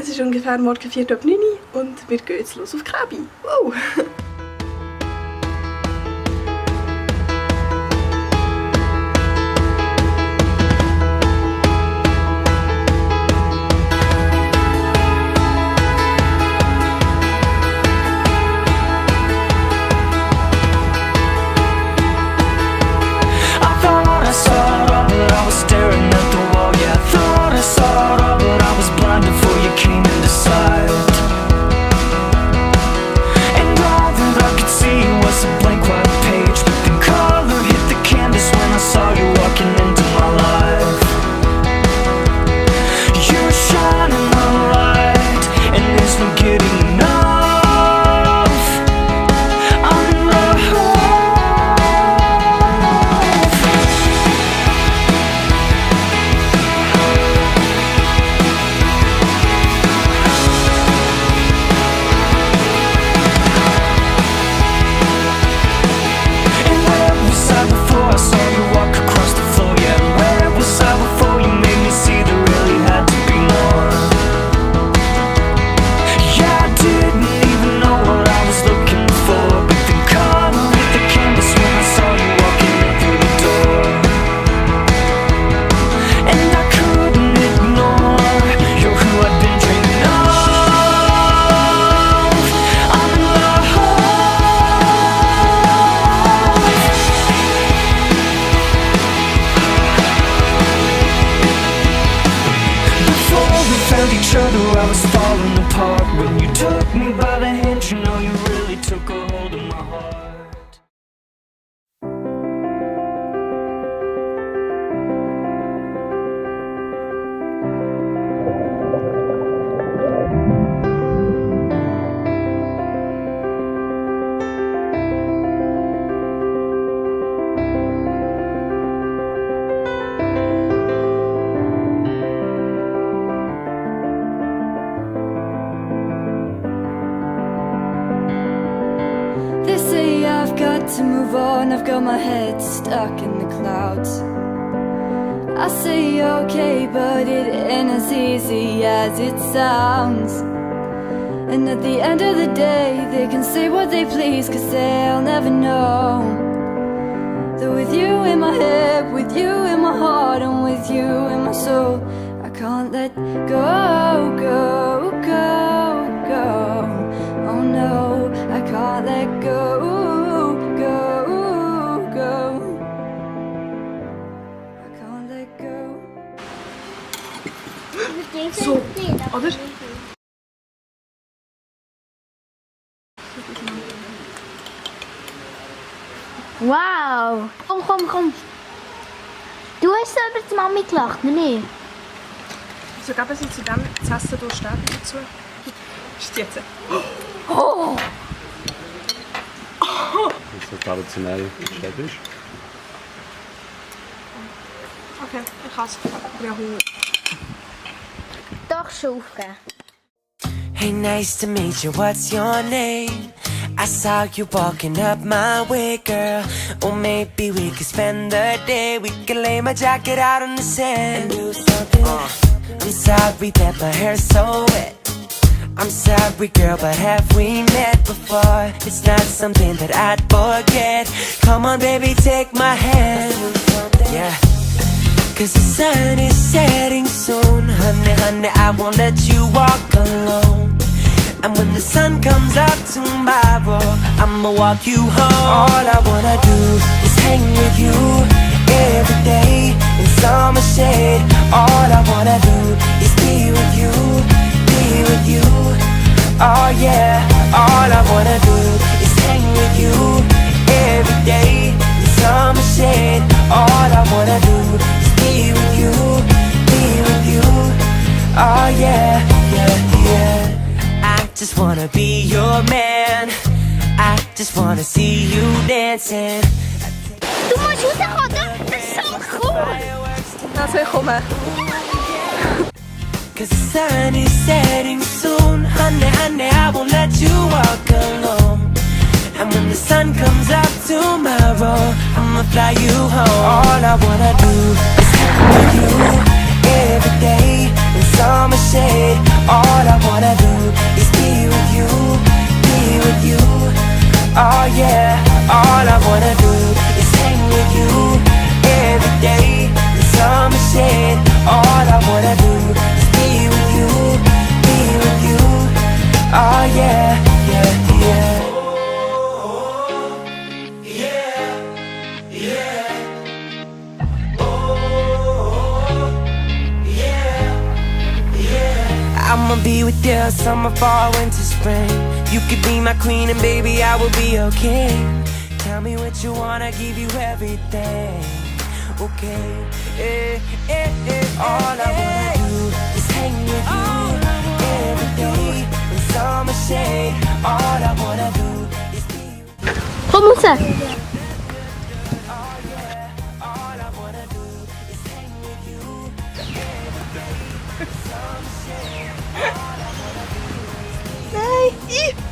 Es ist ungefähr morgen 8:45 Uhr und wir gehen jetzt los auf Krabi. Wow! They say I've got to move on, I've got my head stuck in the clouds. I say okay, but it ain't as easy as it sounds. And at the end of the day, they can say what they please, cause they'll never know that with you in my head, with you in my heart, and with you in my soul, I can't let go, go, go, go. Oh no, I can't let go, go, go. I can't let go. So, oder? Wow! Komm, komm, komm! Du hast selber die Mami gelacht, nicht? Wieso geben sie zu dem das Essen hier Stäbe dazu? Ist jetzt? Oh! Das so traditionell Stäbe ist. Okay, ich hasse es. Ich habe Hunger. Doch schon aufgeben. Hey, nice to meet you, what's your name? I saw you walking up my way, girl. Or maybe we could spend the day. We could lay my jacket out on the sand and do something. I'm sorry that my hair's so wet. I'm sorry, girl, but have we met before? It's not something that I'd forget. Come on, baby, take my hand. Yeah. Cause the sun is setting soon. Honey, honey, I won't let you walk alone. And when the sun comes up tomorrow, I'ma walk you home. All I wanna do is hang with you every day in summer shade. All I wanna do is be with you, be with you. Oh yeah, all I wanna do is hang with you every day in summer shade. All I wanna do is be with you, be with you. Oh yeah, yeah, yeah. I just wanna be your man. I just wanna see you dancing. Du musst rauskommen, das ist so cool! Also ich komme. Cause the sun is setting soon. Honey, honey, I won't let you walk alone. And when the sun comes up tomorrow, I'ma fly you home. All I wanna do is hang with you every day in summer shade. All I I'ma be with you summer, fall, winter, spring. You could be my queen and baby I will be your king. Tell me what you want, I give you everything. Okay, all I wanna do is hang with you every day in summer shade. All I wanna do is be with you. Kom Musa. All I wanna do is hang with you every day in summer shade. All I wanna do is be with you.